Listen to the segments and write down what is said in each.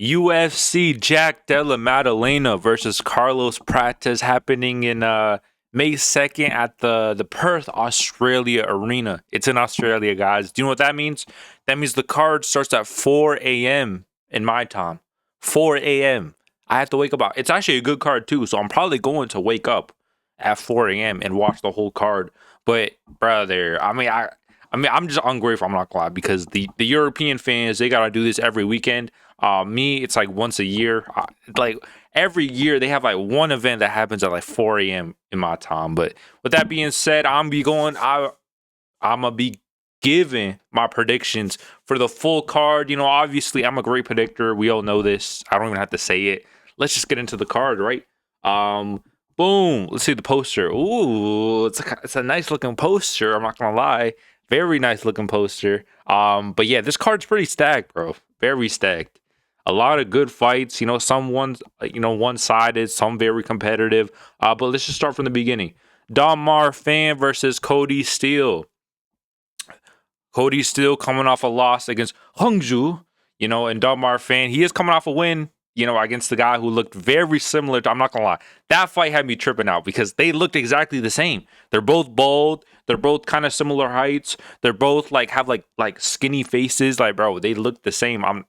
UFC Della Maddalena versus Carlos Prates happening in May 2nd at the Perth, Australia arena. It's in Australia, guys. Do you know what that means? That means the card starts at 4 a.m. in my time. 4 a.m. I have to wake up. It's actually a good card too, so I'm probably going to wake up at 4 a.m. and watch the whole card. But brother, I'm just ungrateful. I'm not gonna lie, because the European fans, they gotta do this every weekend. Me, it's like once a year. Like every year, they have like one event that happens at like 4 a.m. in my time. But with that being said, I'm gonna be giving my predictions for the full card. You know, obviously, I'm a great predictor. We all know this. I don't even have to say it. Let's just get into the card, right? Boom. Let's see the poster. Ooh, it's a nice looking poster. I'm not gonna lie. Very nice looking poster. But yeah, this card's pretty stacked, bro. Very stacked. A lot of good fights. You know, some ones, one-sided, some very competitive. But let's just start from the beginning. Dahmar Fan versus Cody Steele. Cody Steele coming off a loss against Hongju. You know, and Dahmar Fan, he is coming off a win, you know, against the guy who looked very similar to, I'm not gonna lie, that fight had me tripping out because they looked exactly the same. They're both bald, they're both kind of similar heights, they're both like have like skinny faces. Like, bro, they look the same. I'm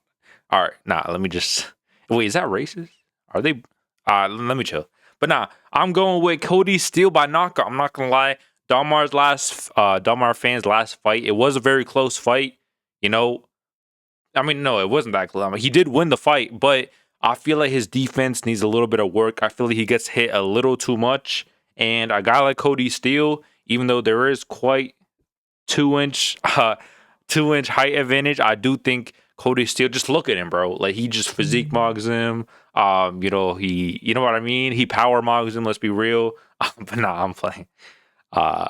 all right, let me just wait, is that racist? Are they let me chill. But I'm going with Cody Steele by knockout. I'm not gonna lie. Dahmar Fan's last fight, it was a very close fight, you know. I mean, no, it wasn't that close. I mean, he did win the fight, but I feel like his defense needs a little bit of work. I feel like he gets hit a little too much. And a guy like Cody Steele, even though there is quite 2-inch height advantage, I do think Cody Steele, just look at him, bro. Like, he just physique mugs him. You know what I mean? He power mugs him, let's be real. But I'm playing. Bro,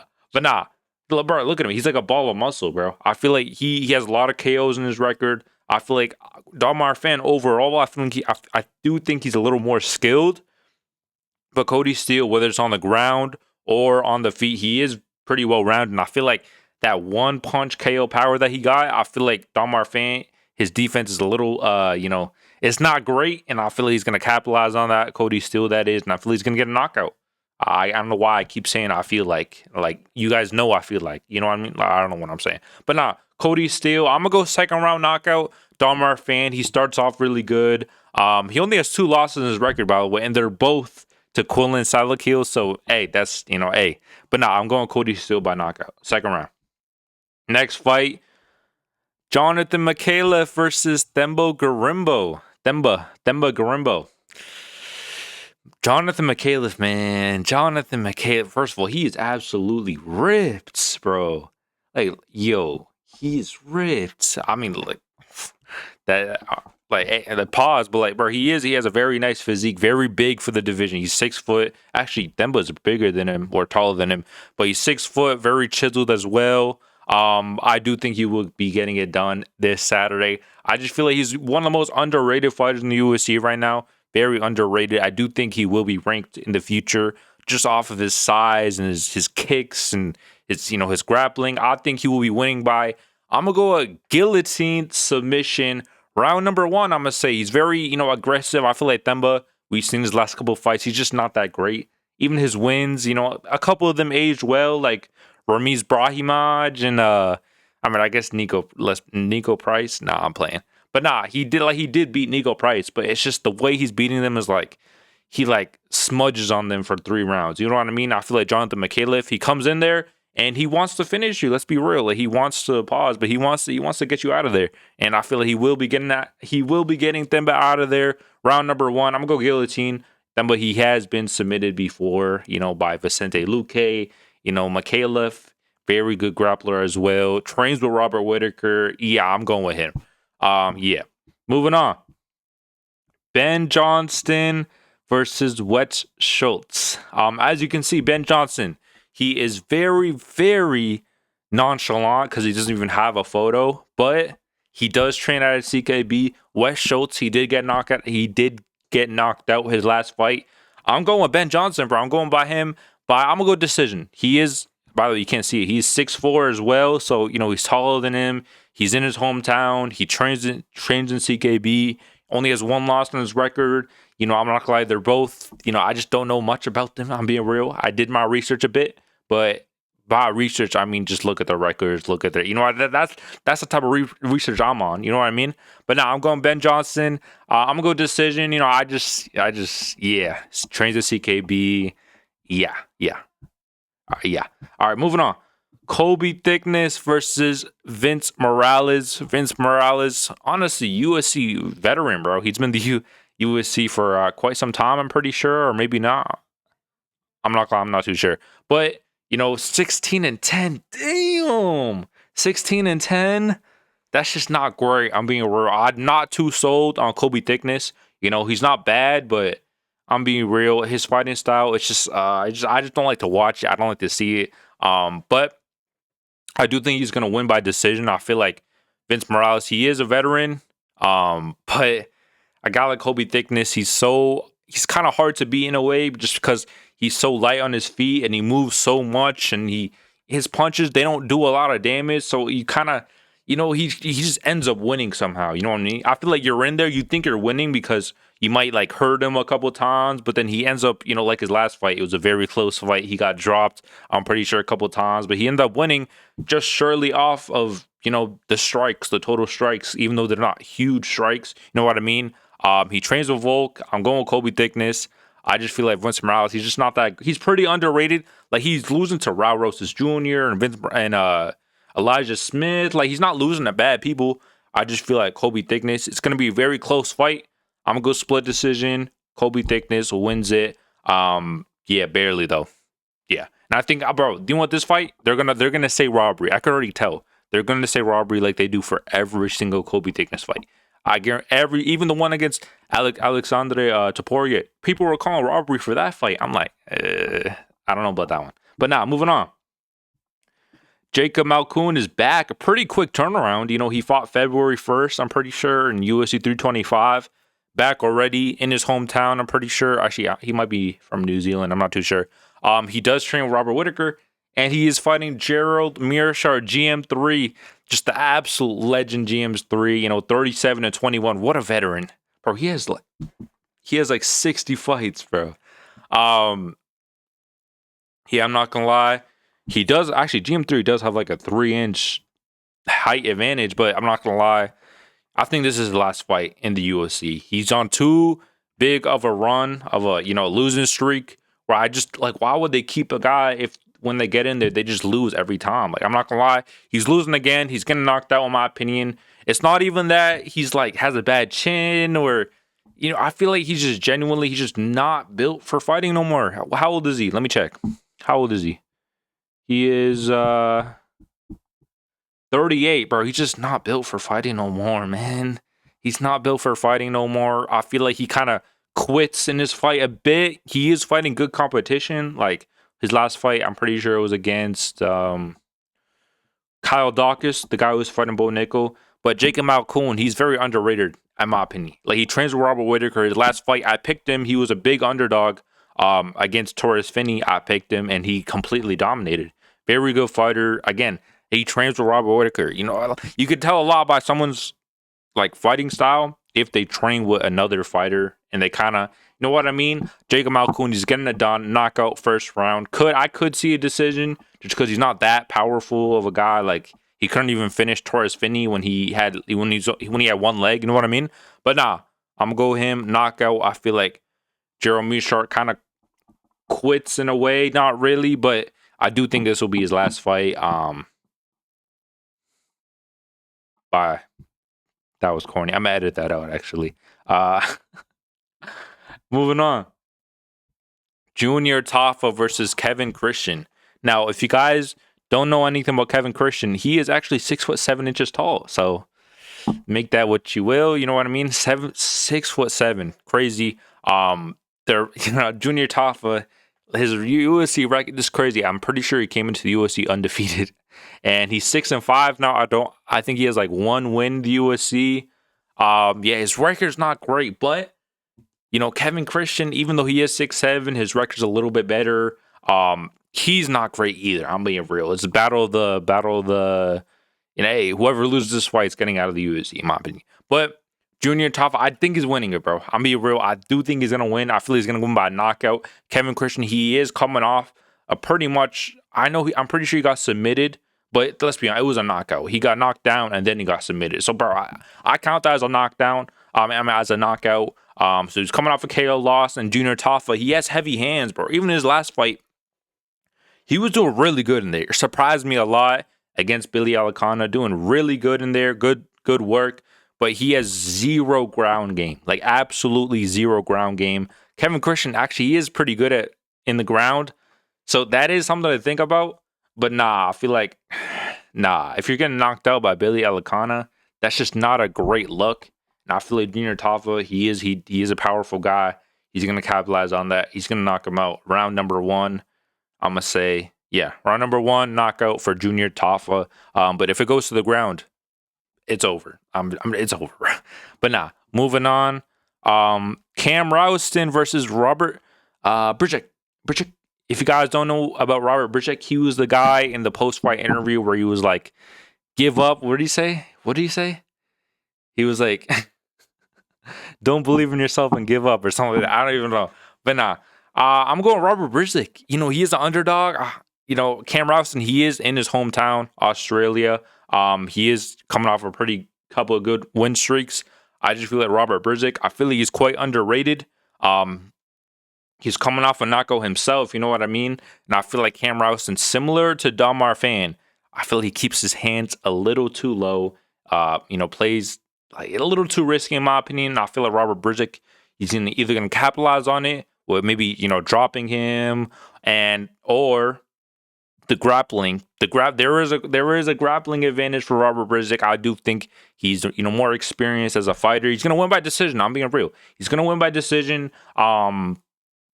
look at him. He's like a ball of muscle, bro. I feel like he has a lot of KOs in his record. I feel like Dahmar Fan overall, I do think he's a little more skilled. But Cody Steele, whether it's on the ground or on the feet, he is pretty well rounded. And I feel like that one punch KO power that he got, I feel like Dahmar Fan, his defense is a little, it's not great. And I feel like he's going to capitalize on that. Cody Steele, that is. And I feel he's going to get a knockout. I don't know why I keep saying I feel like you guys know I feel like, you know what I mean? I don't know what I'm saying. But Cody Steele, I'm going to go second round knockout. Dahmar Fan, he starts off really good. He only has 2 losses in his record, by the way, and they're both to Quillen Salakil. So, hey, that's, hey. But I'm going Cody Steele by knockout. Second round. Next fight, Jonathan Mikhailov versus Themba Gorimbo. Themba Gorimbo. Jonathan Mikhailov, man. Jonathan Mikhailov, first of all, he is absolutely ripped, bro. Like, yo, he's ripped. I mean, like, the pause, but like, bro, he has a very nice physique, very big for the division. He's 6 foot. Actually, Themba's bigger than him or taller than him, but he's 6 foot, very chiseled as well. I do think he will be getting it done this Saturday. I just feel like he's one of the most underrated fighters in the UFC right now. Very underrated. I do think he will be ranked in the future just off of his size and his kicks and his grappling. I think he will be winning by, I'm going to go a guillotine submission. Round number 1, I'm going to say he's very, aggressive. I feel like Themba, we've seen his last couple of fights, he's just not that great. Even his wins, a couple of them aged well, like Ramiz Brahimaj and I guess Nico Price. I'm playing. But he did beat Nico Price, but it's just the way he's beating them is like he like smudges on them for 3 rounds. You know what I mean? I feel like Jonathan Mikhailov, he comes in there and he wants to finish you. Let's be real. Like, he wants to pause, but he wants to get you out of there. And I feel like he will be getting Themba out of there. Round number 1, I'm gonna go guillotine. Themba, he has been submitted before, by Vicente Luque. Mikhailov, very good grappler as well. Trains with Robert Whitaker. Yeah, I'm going with him. Yeah. Moving on. Ben Johnston versus Wes Schultz. As you can see, Ben Johnston, he is very, very nonchalant because he doesn't even have a photo, but he does train out at CKB. Wes Schultz, he did get knocked out. He did get knocked out his last fight. I'm going with Ben Johnston, bro. I'm going by him. But I'm going to go decision. He is, by the way, you can't see it. He's 6'4" as well. So, he's taller than him. He's in his hometown. He trains in CKB. only has one loss on his record. You know, I'm not gonna lie, they're both, you know, I just don't know much about them. I'm being real. I did my research a bit, but by research, I mean just look at the records, look at their, you know, that's the type of research I'm on. You know what I mean? But now I'm going Ben Johnson. I'm gonna go decision. You know, yeah, trains at CKB. Yeah. All right, moving on. Kobe Thickness versus Vince Morales. Vince Morales, honestly, USC veteran, bro. He's been the USC for quite some time, I'm pretty sure, or maybe not. I'm not too sure. But, you know, 16-10. Damn. 16-10. That's just not great. I'm being real. I'm not too sold on Kobe Thickness. You know, he's not bad, but I'm being real. His fighting style, it's just I just don't like to watch it. I don't like to see it. But I do think he's gonna win by decision. I feel like Vince Morales, he is a veteran. But a guy like Kobe Thickness, he's kind of hard to beat in a way, just because he's so light on his feet and he moves so much, and his punches, they don't do a lot of damage. So you kind of, you know, he just ends up winning somehow. You know what I mean? I feel like you're in there, you think you're winning because you might like hurt him a couple times, but then he ends up, you know, like his last fight, it was a very close fight. He got dropped, I'm pretty sure, a couple times, but he ended up winning just surely off of, you know, the strikes, the total strikes, even though they're not huge strikes. You know what I mean? He trains with Volk. I'm going with Kobe Thickness. I just feel like Vince Morales, he's just not that. He's pretty underrated. Like, he's losing to Raul Rosas Jr. and Elijah Smith. Like, he's not losing to bad people. I just feel like Kobe Thickness, it's going to be a very close fight. I'm going to go split decision. Kobe Thickness wins it. Yeah, barely though. Yeah. And I think, bro, do you want this fight? They're gonna say robbery. I could already tell. They're gonna say robbery like they do for every single Kobe Thickness fight. I guarantee even the one against Alexandre Topuria, people were calling robbery for that fight. I'm like, I don't know about that one. But now, moving on. Jacob Malkoun is back. A pretty quick turnaround. You know, he fought February 1st, I'm pretty sure, in UFC 325. Back already in his hometown, I'm pretty sure. Actually, he might be from New Zealand. I'm not too sure. He does train with Robert Whitaker, and he is fighting Gerald Mearshart, GM3. Just the absolute legend, GM3. You know, 37-21. What a veteran, bro. He has like 60 fights, bro. Yeah, I'm not gonna lie. He does actually. GM3 does have like a 3-inch height advantage, but I'm not gonna lie. I think this is his last fight in the UFC. He's on too big of a run of a, you know, losing streak where I just like, why would they keep a guy if when they get in there, they just lose every time? Like, I'm not gonna lie. He's losing again. He's getting knocked out, in my opinion. It's not even that he's like has a bad chin or, you know, I feel like he's just not built for fighting no more. How old is he? Let me check. How old is he? He is 38, bro. He's just not built for fighting no more, man. He's not built for fighting no more. I feel like he kind of quits in his fight a bit. He is fighting good competition. Like, his last fight, I'm pretty sure it was against Kyle Dawkins, the guy who was fighting Bo Nickel. But Jacob Malkoun, he's very underrated, in my opinion. Like, he trains with Robert Whitaker. His last fight, I picked him. He was a big underdog against Torres Finney. I picked him, and he completely dominated. Very good fighter. Again, he trains with Robert Whitaker. You know, you could tell a lot by someone's like fighting style if they train with another fighter and they kind of, you know what I mean? Jacob Malkoun, he's getting it done, knockout first round. I could see a decision just because he's not that powerful of a guy. Like, he couldn't even finish Torres Finney when he had one leg. You know what I mean? But nah, I'm gonna go him knockout. I feel like Gerald Mearshart kind of quits in a way, not really, but I do think this will be his last fight. Bye. That was corny. I'm gonna edit that out, actually. Moving on. Junior Tafa versus Kevin Christian. Now, if you guys don't know anything about Kevin Christian, he is actually 6'7" tall. So make that what you will. You know what I mean? 6'7". Crazy. Junior Tafa, his UFC record is crazy. I'm pretty sure he came into the UFC undefeated. And he's 6-5 now. I think he has like one win in the UFC. Yeah, his record's not great, but you know, Kevin Christian, even though he is 6'7", his record's a little bit better. He's not great either. I'm being real. It's a battle of the. You know, hey, whoever loses this fight is getting out of the UFC, in my opinion. But Junior Taffa, I think he's winning it, bro. I'm being real. I do think he's gonna win. I feel he's gonna win by knockout. Kevin Christian, he is coming off a pretty much. I'm pretty sure he got submitted, but let's be honest, it was a knockout. He got knocked down and then he got submitted. So, bro, I count that as a knockdown. As a knockout. So he's coming off a KO loss, and Junior Taffa, he has heavy hands, bro. Even in his last fight, he was doing really good in there. Surprised me a lot against Billy Alicana, doing really good in there. Good work. But he has zero ground game, like absolutely zero ground game. Kevin Christian actually he is pretty good at in the ground, so that is something to think about. But nah, I feel like if you're getting knocked out by Billy Alicana, that's just not a great look. And I feel like Junior Taffa, he is a powerful guy. He's gonna capitalize on that. He's gonna knock him out. Round number 1, I'm gonna say round number 1 knockout for Junior Taffa. But if it goes to the ground, it's over. It's over. But nah, moving on. Cam Rouston versus Robert Brzycz. If you guys don't know about Robert Brzycz, he was the guy in the post-fight interview where he was like, give up. What did he say? He was like, don't believe in yourself and give up or something like that. I don't even know. But nah, I'm going Robert Brzycz. He is an underdog. Cam Rouston, he is in his hometown, Australia. He is coming off a pretty couple of good win streaks. I just feel like Robert Brzycz, I feel like he's quite underrated. He's coming off a knockout himself, you know what I mean? And I feel like Cam Rouston, similar to Damar Fan, I feel he keeps his hands a little too low. Plays like a little too risky in my opinion. I feel like Robert Brzycz, he's either gonna capitalize on it, or maybe dropping him, or the grappling. There is a grappling advantage for Robert Brzycz. I do think he's more experienced as a fighter. He's gonna win by decision. I'm being real. He's gonna win by decision.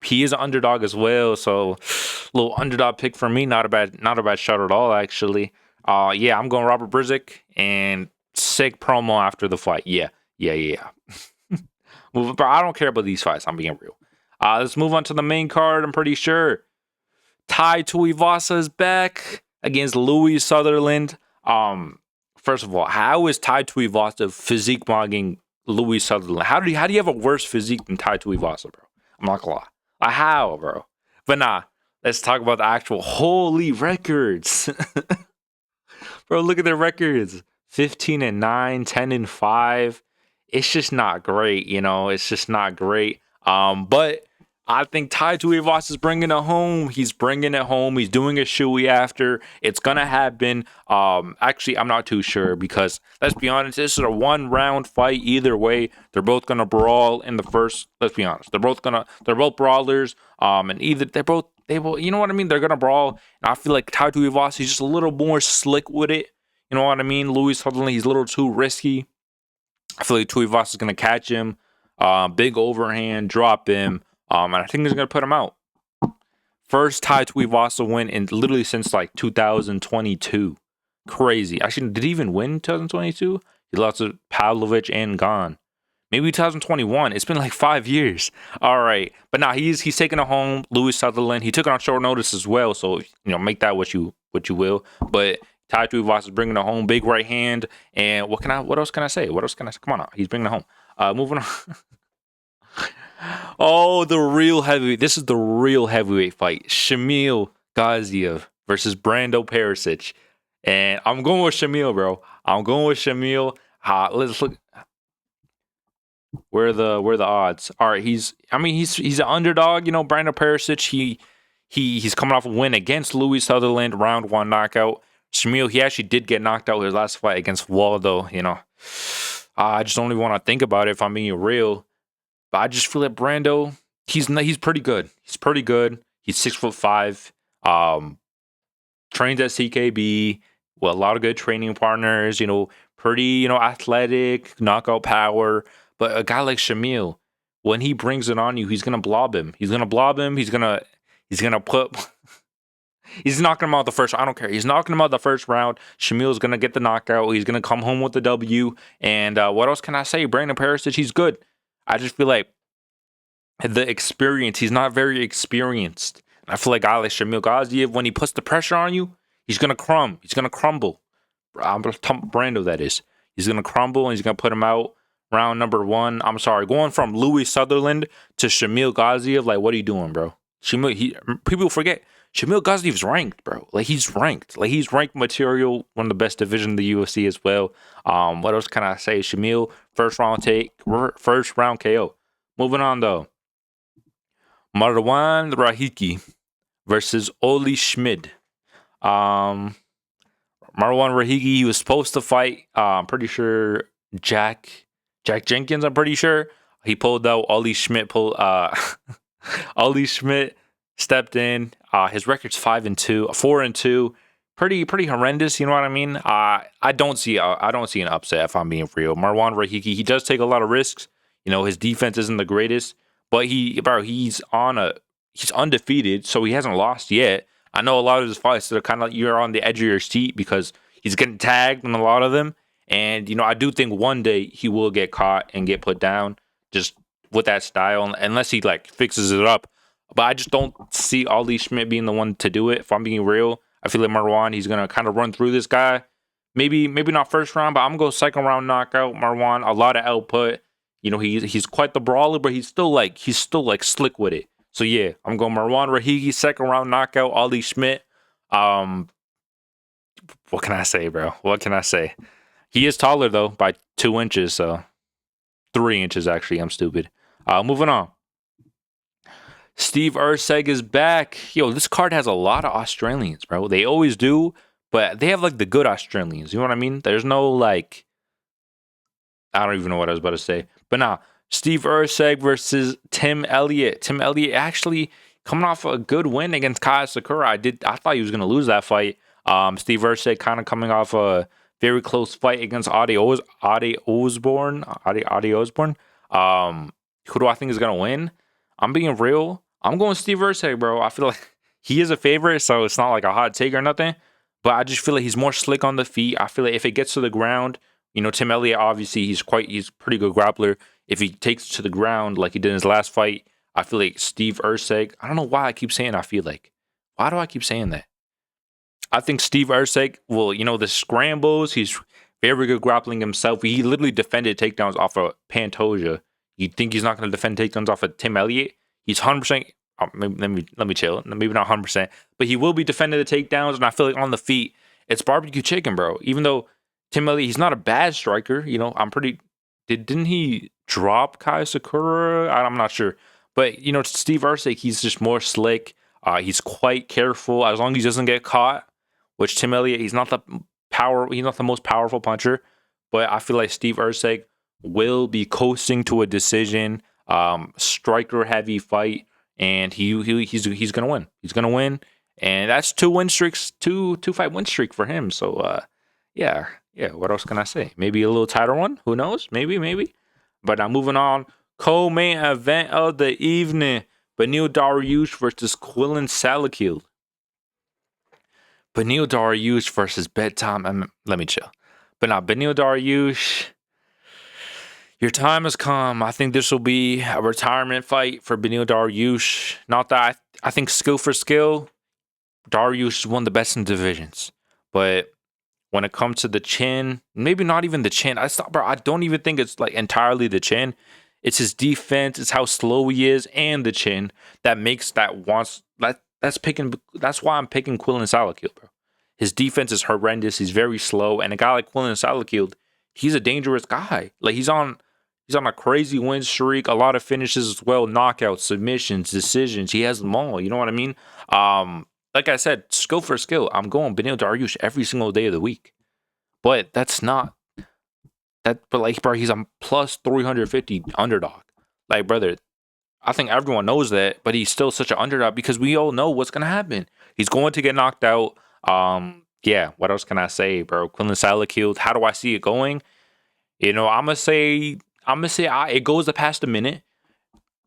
He is an underdog as well, so little underdog pick for me. Not a bad shot at all, actually. I'm going Robert Brzycz, and sick promo after the fight. Yeah. But I don't care about these fights. I'm being real. Let's move on to the main card. I'm pretty sure Tai Tuivasa is back against Louis Sutherland. First of all, how is Tai Tuivasa physique mugging Louis Sutherland? How do you have a worse physique than Tai Tuivasa, bro? I'm not gonna lie. How, bro? But nah, let's talk about the actual holy records. Bro, look at their records. 15-9, 10-5. It's just not great, It's just not great. But I think Tai Tuivasa is bringing it home. He's bringing it home. He's doing a shoey after. It's gonna happen. Actually, I'm not too sure because let's be honest, this is a 1-round fight. Either way, they're both gonna brawl in the first. Let's be honest, they're both brawlers. And either they both, you know what I mean? They're gonna brawl. And I feel like Tai Tuivasa is just a little more slick with it. You know what I mean? Louis Sutherland, he's a little too risky. I feel like Tuivasa is gonna catch him. Big overhand, drop him. And I think he's going to put him out. First Tai Tuivasa win in literally since like 2022. Crazy. Actually, did he even win 2022? He lost to Pavlovich and Gane. Maybe 2021. It's been like 5 years. All right. But now he's taking it home. Louis Sutherland. He took it on short notice as well. So, make that what you will. But Tai Tuivasa is bringing it home. Big right hand. And what else can I say? Come on now. He's bringing it home. Moving on. Oh, the real heavyweight. This is the real heavyweight fight. Shamil Gaziev versus Brando Perisic. And I'm going with Shamil, bro. I'm going with Shamil. Let's look. Where are the odds? All right, he's an underdog, Brando Perisic. He's coming off a win against Louis Sutherland, round 1 knockout. Shamil, he actually did get knocked out his last fight against Waldo, I just don't even want to think about it if I'm being real. But I just feel like Brando, he's pretty good. He's pretty good. He's 6'5". Trains at CKB. Well, a lot of good training partners. Pretty athletic, knockout power. But a guy like Shamil, when he brings it on you, he's gonna blob him. He's gonna put. He's knocking him out the first. I don't care. He's knocking him out the first round. Shamil's gonna get the knockout. He's gonna come home with the W. And what else can I say? Brandon Perisic, he's good. I just feel like the experience, he's not very experienced. I feel like Shamil Gaziev, when he puts the pressure on you, he's going to crumble. Brando, that is. He's going to crumble and he's going to put him out round number one. I'm sorry, going from Louis Sutherland to Shamil Gaziev. Like, what are you doing, bro? People forget Shamil Gaziev's ranked, bro. Like, he's ranked. Like, he's ranked material, one of the best division in the UFC as well. What else can I say? Shamil, first round KO. Moving on though, Marwan Rahiki versus Oli Schmid. Marwan Rahigi, he was supposed to fight. I'm pretty sure Jack Jenkins. I'm pretty sure he pulled out. Oli Schmidt Oli Schmidt stepped in. His record's 5-2, 4-2. Pretty horrendous. You know what I mean? I don't see an upset if I'm being real. Marwan Rahigi, he does take a lot of risks. You know, his defense isn't the greatest, but he's undefeated, so he hasn't lost yet. I know a lot of his fights are kind of you're on the edge of your seat because he's getting tagged in a lot of them. And, you know, I do think one day he will get caught and get put down just with that style, unless he like fixes it up. But I just don't see Ali Schmidt being the one to do it. If I'm being real, I feel like Marwan, he's going to kind of run through this guy. Maybe not first round, but I'm going to go second round knockout. Marwan, a lot of output. You know, he's quite the brawler, but he's still like slick with it. So yeah, I'm going Marwan Rahigi, second round knockout. Ali Schmidt. What can I say, bro? What can I say? He is taller though by 2 inches, so 3 inches actually. I'm stupid. Moving on. Steve Erceg is back. Yo, this card has a lot of Australians, bro. They always do, but they have like the good Australians. You know what I mean? There's no like, I don't even know what I was about to say. But nah, Steve Erceg versus Tim Elliott. Tim Elliott actually coming off a good win against Kaya Sakura. I thought he was gonna lose that fight. Steve Erceg kind of coming off a very close fight against Adi Osborne. Who do I think is gonna win? I'm being real. I'm going Steve Erceg, bro. I feel like he is a favorite, so it's not like a hot take or nothing. But I just feel like he's more slick on the feet. I feel like if it gets to the ground, you know, Tim Elliott, obviously, he's pretty good grappler. If he takes to the ground like he did in his last fight, I feel like Steve Erceg, I don't know why I keep saying I feel like. Why do I keep saying that? I think Steve Erceg will, you know, the scrambles, he's very good grappling himself. He literally defended takedowns off of Pantoja. You think he's not going to defend takedowns off of Tim Elliott? He's 100%. Let me chill. Maybe not 100%, but he will be defending the takedowns. And I feel like on the feet, it's barbecue chicken, bro. Even though Tim Elliott, he's not a bad striker. You know, didn't he drop Kai Sakura? I'm not sure. But, you know, Steve Erceg, he's just more slick. He's quite careful as long as he doesn't get caught. Which Tim Elliott, he's not the most powerful puncher. But I feel like Steve Erceg will be coasting to a decision, striker heavy fight, and he's gonna win. He's gonna win, and that's 2 win streaks, two fight win streak for him. So yeah. What else can I say? Maybe a little tighter one. Who knows? Maybe. But I'm moving on. Co-main event of the evening: Beneil Dariush versus Quillan Salakil. Beneil Dariush versus Bedtime. Let me chill. But now Beneil Dariush, your time has come. I think this will be a retirement fight for Beneil Dariush. Not that I think skill for skill, Dariush is one of the best in divisions. But when it comes to the chin, maybe not even the chin. I don't even think it's like entirely the chin. It's his defense. It's how slow he is, and the chin that makes that's why I'm picking Quillan Salakil, bro. His defense is horrendous. He's very slow, and a guy like Quillan Salakil, he's a dangerous guy. Like he's on a crazy win streak, a lot of finishes as well, knockouts, submissions, decisions. He has them all. You know what I mean? Like I said, skill for skill. I'm going Beneil Dariush every single day of the week. But that's not that. But like, bro, he's a plus 350 underdog. Like, brother, I think everyone knows that, but he's still such an underdog because we all know what's gonna happen. He's going to get knocked out. Yeah. What else can I say, bro? Quillan Salakil. How do I see it going? You know, I'm gonna say it goes to past a minute.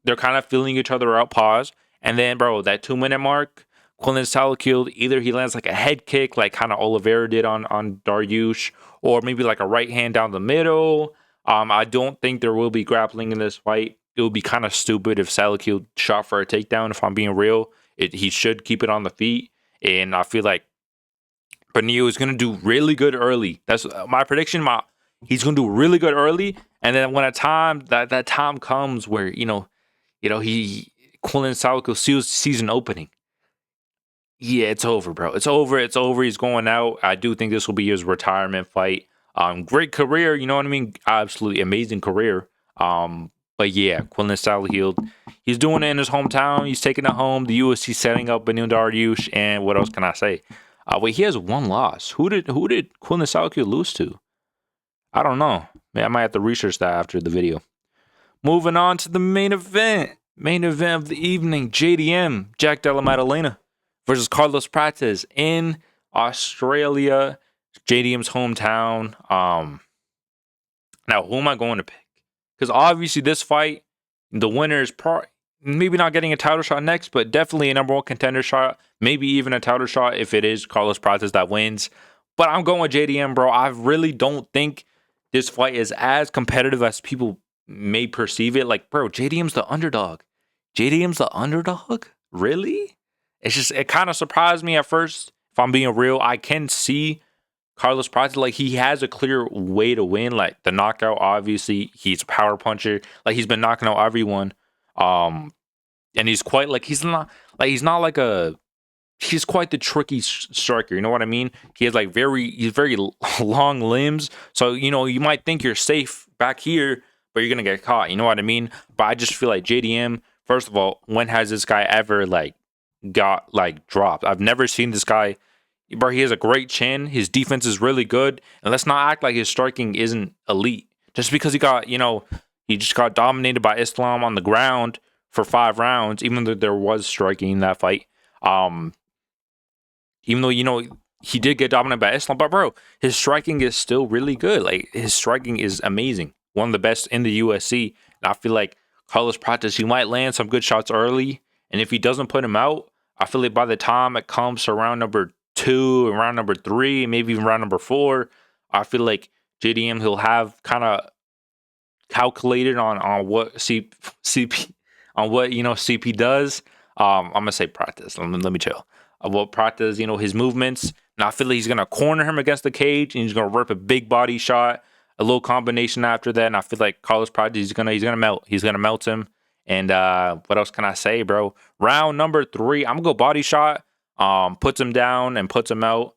They're kind of feeling each other out. Pause, and then, bro, that 2-minute mark. Quillan Salakil, either he lands like a head kick, like kind of Oliveira did on Dariush, or maybe like a right hand down the middle. I don't think there will be grappling in this fight. It would be kind of stupid if Salakil shot for a takedown. If I'm being real, he should keep it on the feet, and I feel like Beneil is gonna do really good early. That's my prediction. He's gonna do really good early, and then when that time comes where he Quillen Salco season opening. Yeah, it's over, bro. It's over. It's over. He's going out. I do think this will be his retirement fight. Great career. You know what I mean? Absolutely amazing career. But yeah, Quillen Salco, he's doing it in his hometown. He's taking it home. The UFC setting up Beneil Dariush, and what else can I say? Wait, he has one loss. Who did Quillen Salco lose to? I don't know. Man, I might have to research that after the video. Moving on to the main event. Main event of the evening. JDM, Jack Della Maddalena versus Carlos Prates in Australia. JDM's hometown. Now, who am I going to pick? Because obviously this fight, the winner is maybe not getting a title shot next, but definitely a number one contender shot. Maybe even a title shot if it is Carlos Prates that wins. But I'm going with JDM, bro. I really don't think this fight is as competitive as people may perceive it. Like, bro, JDM's the underdog. JDM's the underdog? Really? It kind of surprised me at first. If I'm being real, I can see Carlos Prates, like, he has a clear way to win. Like, the knockout, obviously, he's a power puncher. Like, he's been knocking out everyone. And he's quite, like, he's quite the tricky striker. You know what I mean? He has, like, he's very long limbs. So, you might think you're safe back here, but you're going to get caught. You know what I mean? But I just feel like JDM, first of all, when has this guy ever, like, got, like, dropped? I've never seen this guy. Bro, he has a great chin. His defense is really good. And let's not act like his striking isn't elite. Just because he just got dominated by Islam on the ground for 5 rounds, even though there was striking in that fight. Even though, he did get dominated by Islam. But, bro, his striking is still really good. Like, his striking is amazing. One of the best in the UFC. And I feel like Carlos Prates, he might land some good shots early. And if he doesn't put him out, I feel like by the time it comes to round number 2 and round number 3, maybe even round number 4, I feel like JDM, he'll have kind of calculated on what CP CP does. I'm gonna say Prates. Let me chill. What Prates, his movements. And I feel like he's gonna corner him against the cage, and he's gonna rip a big body shot, a little combination after that. And I feel like Carlos Prates, he's gonna melt. He's gonna melt him. And what else can I say, bro? Round number 3, I'm gonna go body shot. Puts him down and puts him out.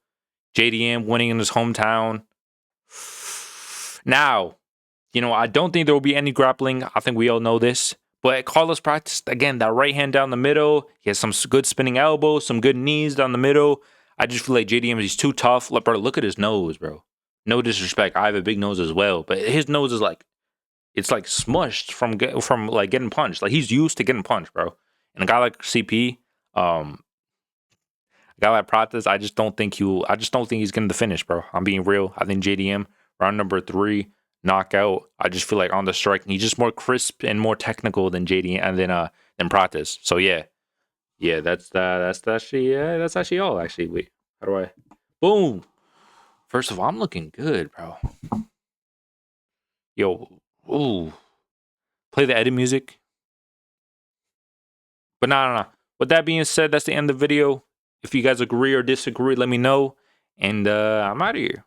JDM winning in his hometown. Now, I don't think there will be any grappling. I think we all know this. But Carlos Prates, again, that right hand down the middle. He has some good spinning elbows, some good knees down the middle. I just feel like JDM, he's too tough. Look at his nose, bro. No disrespect. I have a big nose as well. But his nose is like, it's like smushed from like getting punched. Like, he's used to getting punched, bro. And a guy like CP, a guy like Prates, I just don't think he's getting the finish, bro. I'm being real. I think JDM, round number 3, knockout. I just feel like on the striking, he's just more crisp and more technical than JDM and than Prates. So yeah, that's actually all. Actually, wait, how do I? Boom. First of all, I'm looking good, bro. Yo, ooh, play the edit music. But no. With that being said, that's the end of the video. If you guys agree or disagree, let me know. And I'm out of here.